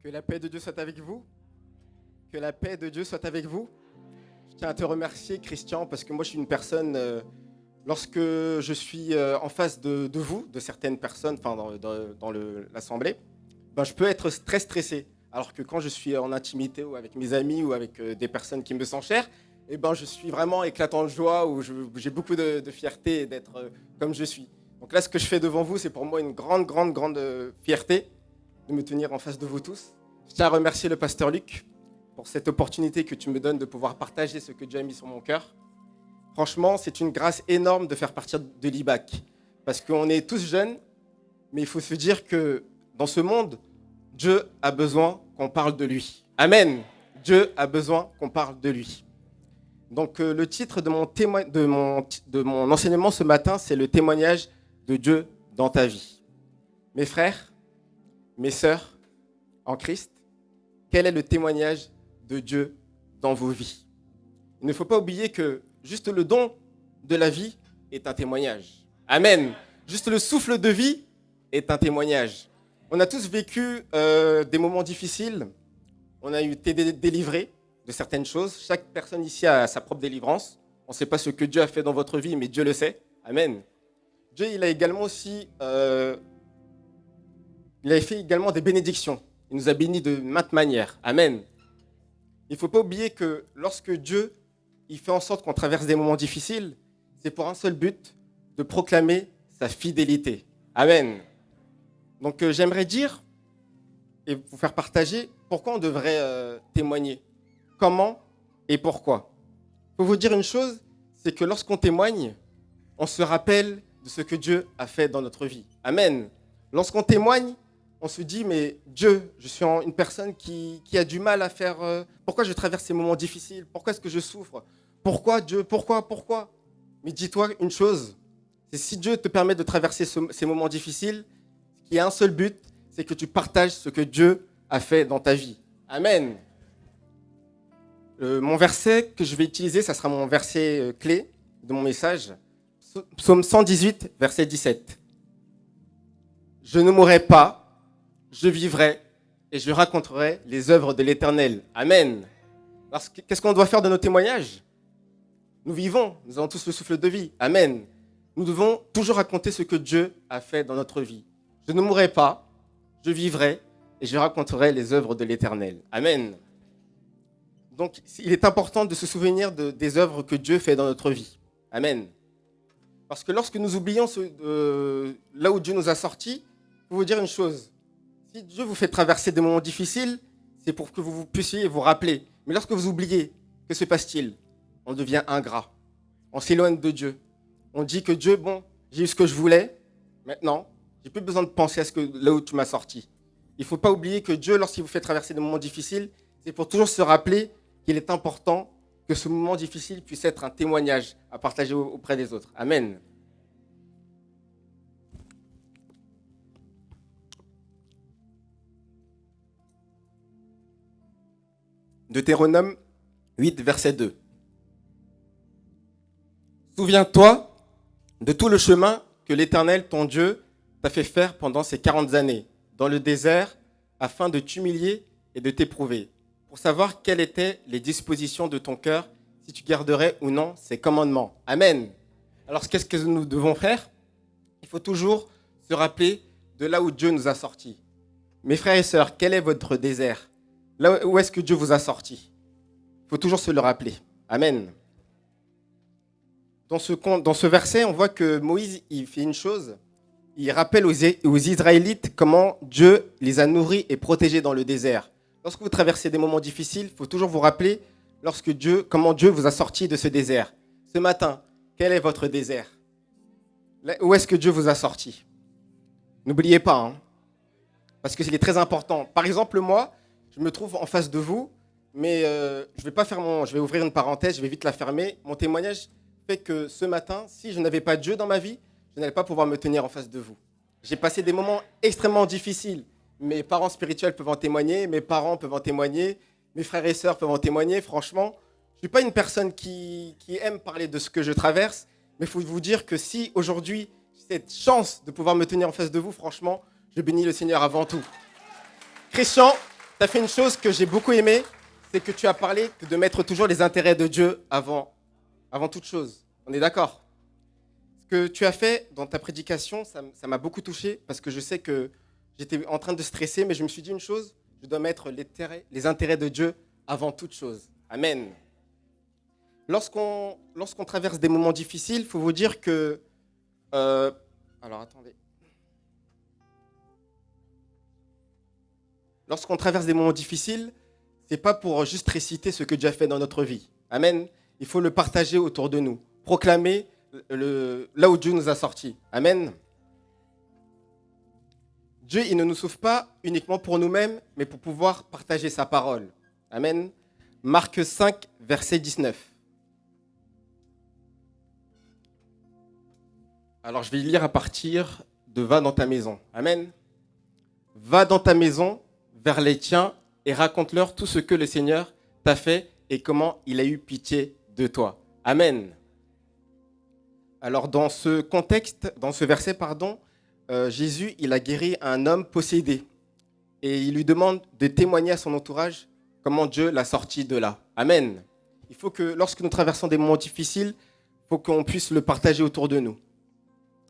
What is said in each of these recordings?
Que la paix de Dieu soit avec vous. Que la paix de Dieu soit avec vous. Je tiens à te remercier, Christian, parce que moi, je suis une personne, lorsque je suis en face de vous, de certaines personnes, enfin, dans l'assemblée, ben, je peux être très stressé. Alors que quand je suis en intimité ou avec mes amis ou avec des personnes qui me sont chères, eh ben, je suis vraiment éclatant de joie, où j'ai beaucoup de fierté d'être comme je suis. Donc là, ce que je fais devant vous, c'est pour moi une grande fierté de me tenir en face de vous tous. Je tiens à remercier le pasteur Luc pour cette opportunité que tu me donnes de pouvoir partager ce que Dieu a mis sur mon cœur. Franchement, c'est une grâce énorme de faire partie de l'IBAC, parce qu'on est tous jeunes, mais il faut se dire que dans ce monde, Dieu a besoin qu'on parle de lui. Amen. Dieu a besoin qu'on parle de lui. Donc le titre de mon enseignement ce matin, c'est le témoignage de Dieu dans ta vie. Mes frères, mes sœurs en Christ, quel est le témoignage de Dieu dans vos vies? Il ne faut pas oublier que juste le don de la vie est un témoignage. Amen. Juste le souffle de vie est un témoignage. On a tous vécu des moments difficiles. On a été délivrés de certaines choses. Chaque personne ici a sa propre délivrance. On ne sait pas ce que Dieu a fait dans votre vie, mais Dieu le sait. Amen. Dieu, il a également aussi, il a fait également des bénédictions. Il nous a bénis de maintes manières. Amen. Il ne faut pas oublier que lorsque Dieu il fait en sorte qu'on traverse des moments difficiles, c'est pour un seul but, de proclamer sa fidélité. Amen. Donc j'aimerais dire et vous faire partager pourquoi on devrait témoigner. Comment et pourquoi. Pour vous dire une chose, c'est que lorsqu'on témoigne, on se rappelle de ce que Dieu a fait dans notre vie. Amen. Lorsqu'on témoigne, on se dit, mais Dieu, je suis une personne qui a du mal à faire... pourquoi je traverse ces moments difficiles? Pourquoi est-ce que je souffre? Pourquoi Dieu? Pourquoi? Mais dis-toi une chose, c'est si Dieu te permet de traverser ces moments difficiles, il y a un seul but, c'est que tu partages ce que Dieu a fait dans ta vie. Amen. Mon verset que je vais utiliser, ça sera mon verset clé de mon message. Psaume 118, verset 17. Je ne mourrai pas, je vivrai et je raconterai les œuvres de l'Éternel. Amen. Qu'est-ce qu'on doit faire de nos témoignages? Nous vivons, nous avons tous le souffle de vie. Amen. Nous devons toujours raconter ce que Dieu a fait dans notre vie. Je ne mourrai pas, je vivrai et je raconterai les œuvres de l'Éternel. Amen. Donc, il est important de se souvenir des œuvres que Dieu fait dans notre vie. Amen. Parce que lorsque nous oublions là où Dieu nous a sortis, je vais vous dire une chose. Si Dieu vous fait traverser des moments difficiles, c'est pour que vous puissiez vous rappeler. Mais lorsque vous oubliez, que se passe-t-il? On devient ingrat. On s'éloigne de Dieu. On dit que Dieu, bon, j'ai eu ce que je voulais. Maintenant, j'ai plus besoin de penser à là où tu m'as sorti. Il ne faut pas oublier que Dieu, lorsqu'il vous fait traverser des moments difficiles, c'est pour toujours se rappeler qu'il est important que ce moment difficile puisse être un témoignage à partager auprès des autres. Amen. Deutéronome 8, verset 2. Souviens-toi de tout le chemin que l'Éternel, ton Dieu, t'a fait faire pendant ces 40 années, dans le désert, afin de t'humilier et de t'éprouver, pour savoir quelles étaient les dispositions de ton cœur, si tu garderais ou non ses commandements. Amen. Alors, qu'est-ce que nous devons faire? Il faut toujours se rappeler de là où Dieu nous a sortis. Mes frères et sœurs, quel est votre désert? Là où est-ce que Dieu vous a sortis? Il faut toujours se le rappeler. Amen. Dans ce verset, on voit que Moïse il fait une chose. Il rappelle aux Israélites comment Dieu les a nourris et protégés dans le désert. Lorsque vous traversez des moments difficiles, il faut toujours vous rappeler comment Dieu vous a sortis de ce désert. Ce matin, quel est votre désert? Où est-ce que Dieu vous a sortis? N'oubliez pas, hein, parce que c'est très important. Par exemple, moi, je me trouve en face de vous, mais je vais ouvrir une parenthèse, je vais vite la fermer. Mon témoignage fait que ce matin, si je n'avais pas Dieu dans ma vie, je n'allais pas pouvoir me tenir en face de vous. J'ai passé des moments extrêmement difficiles. Mes parents spirituels peuvent en témoigner, mes parents peuvent en témoigner, mes frères et sœurs peuvent en témoigner. Franchement, je ne suis pas une personne qui aime parler de ce que je traverse, mais il faut vous dire que si aujourd'hui, j'ai cette chance de pouvoir me tenir en face de vous, franchement, je bénis le Seigneur avant tout. Christian, Tu as fait une chose que j'ai beaucoup aimée, c'est que tu as parlé de mettre toujours les intérêts de Dieu avant toute chose. On est d'accord? Ce que tu as fait dans ta prédication, ça m'a beaucoup touché parce que je sais que j'étais en train de stresser, mais je me suis dit une chose, je dois mettre les intérêts de Dieu avant toute chose. Amen. Lorsqu'on traverse des moments difficiles, il faut vous dire que... alors attendez. Lorsqu'on traverse des moments difficiles, ce n'est pas pour juste réciter ce que Dieu a fait dans notre vie. Amen. Il faut le partager autour de nous. Proclamer là où Dieu nous a sortis. Amen. Dieu, il ne nous sauve pas uniquement pour nous-mêmes, mais pour pouvoir partager sa parole. Amen. Marc 5, verset 19. Alors, je vais lire à partir de Va dans ta maison. Amen. Va dans ta maison vers les tiens et raconte-leur tout ce que le Seigneur t'a fait et comment il a eu pitié de toi. Amen. Alors, dans ce contexte, dans ce verset, Jésus, il a guéri un homme possédé. Et il lui demande de témoigner à son entourage comment Dieu l'a sorti de là. Amen. Il faut que, lorsque nous traversons des moments difficiles, il faut qu'on puisse le partager autour de nous,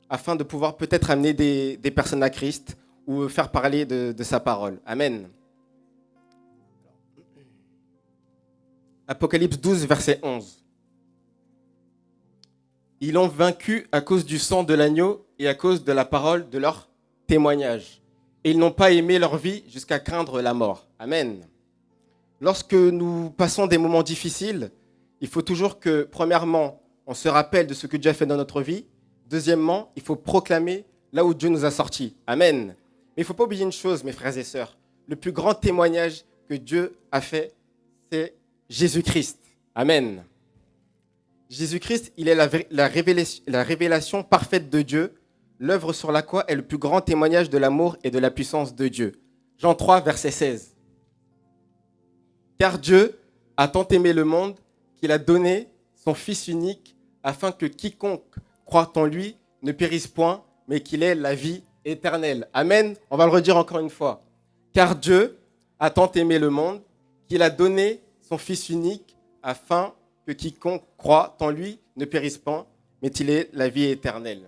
afin de pouvoir peut-être amener des personnes à Christ ou faire parler de sa parole. Amen. Apocalypse 12, verset 11. Ils l'ont vaincu à cause du sang de l'agneau et à cause de la parole de leur témoignage. Et ils n'ont pas aimé leur vie jusqu'à craindre la mort. Amen. Lorsque nous passons des moments difficiles, il faut toujours que, premièrement, on se rappelle de ce que Dieu a fait dans notre vie. Deuxièmement, il faut proclamer là où Dieu nous a sortis. Amen. Mais il ne faut pas oublier une chose, mes frères et sœurs. Le plus grand témoignage que Dieu a fait, c'est Jésus-Christ. Amen. Jésus-Christ, il est la révélation parfaite de Dieu, l'œuvre sur la croix est le plus grand témoignage de l'amour et de la puissance de Dieu. Jean 3, verset 16. Car Dieu a tant aimé le monde qu'il a donné son Fils unique afin que quiconque croit en lui ne périsse point, mais qu'il ait la vie éternelle. Amen. On va le redire encore une fois. Car Dieu a tant aimé le monde qu'il a donné son Fils unique afin que quiconque croit en lui ne périsse pas, mais qu'il ait la vie éternelle.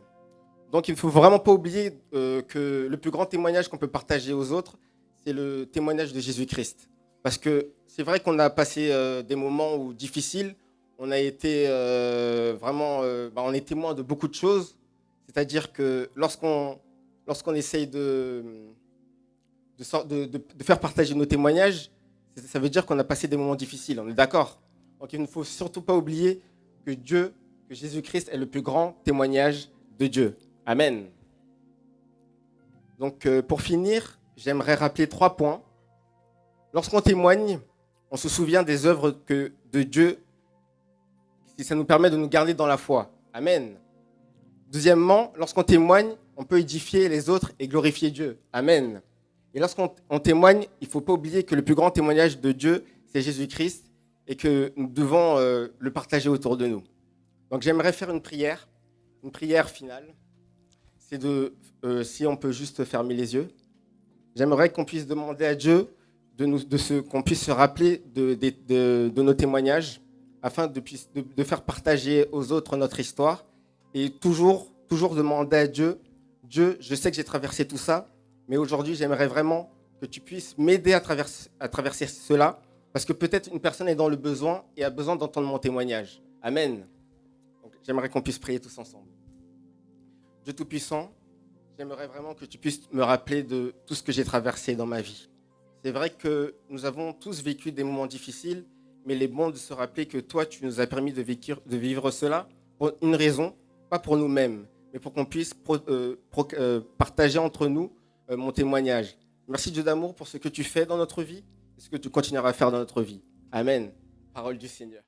Donc il ne faut vraiment pas oublier que le plus grand témoignage qu'on peut partager aux autres, c'est le témoignage de Jésus-Christ. Parce que c'est vrai qu'on a passé des moments difficiles, on a été on est témoin de beaucoup de choses. C'est-à-dire que lorsqu'on essaye de faire partager nos témoignages, ça veut dire qu'on a passé des moments difficiles, on est d'accord? Donc il ne faut surtout pas oublier que Jésus-Christ est le plus grand témoignage de Dieu. Amen. Donc pour finir, j'aimerais rappeler 3 points. Lorsqu'on témoigne, on se souvient des œuvres de Dieu, si ça nous permet de nous garder dans la foi. Amen. Deuxièmement, lorsqu'on témoigne, on peut édifier les autres et glorifier Dieu. Amen. Et lorsqu'on témoigne, il ne faut pas oublier que le plus grand témoignage de Dieu, c'est Jésus-Christ et que nous devons le partager autour de nous. Donc j'aimerais faire une prière finale. C'est si on peut juste fermer les yeux. J'aimerais qu'on puisse demander à Dieu qu'on puisse se rappeler de nos témoignages afin de faire partager aux autres notre histoire et toujours demander à Dieu, je sais que j'ai traversé tout ça, mais aujourd'hui, j'aimerais vraiment que tu puisses m'aider à traverser cela, parce que peut-être une personne est dans le besoin et a besoin d'entendre mon témoignage. Amen. Donc, j'aimerais qu'on puisse prier tous ensemble. Dieu Tout-Puissant, j'aimerais vraiment que tu puisses me rappeler de tout ce que j'ai traversé dans ma vie. C'est vrai que nous avons tous vécu des moments difficiles, mais il est bon de se rappeler que toi, tu nous as permis de vivre cela pour une raison, pas pour nous-mêmes, mais pour qu'on puisse partager entre nous mon témoignage. Merci Dieu d'amour pour ce que tu fais dans notre vie et ce que tu continueras à faire dans notre vie. Amen. Parole du Seigneur.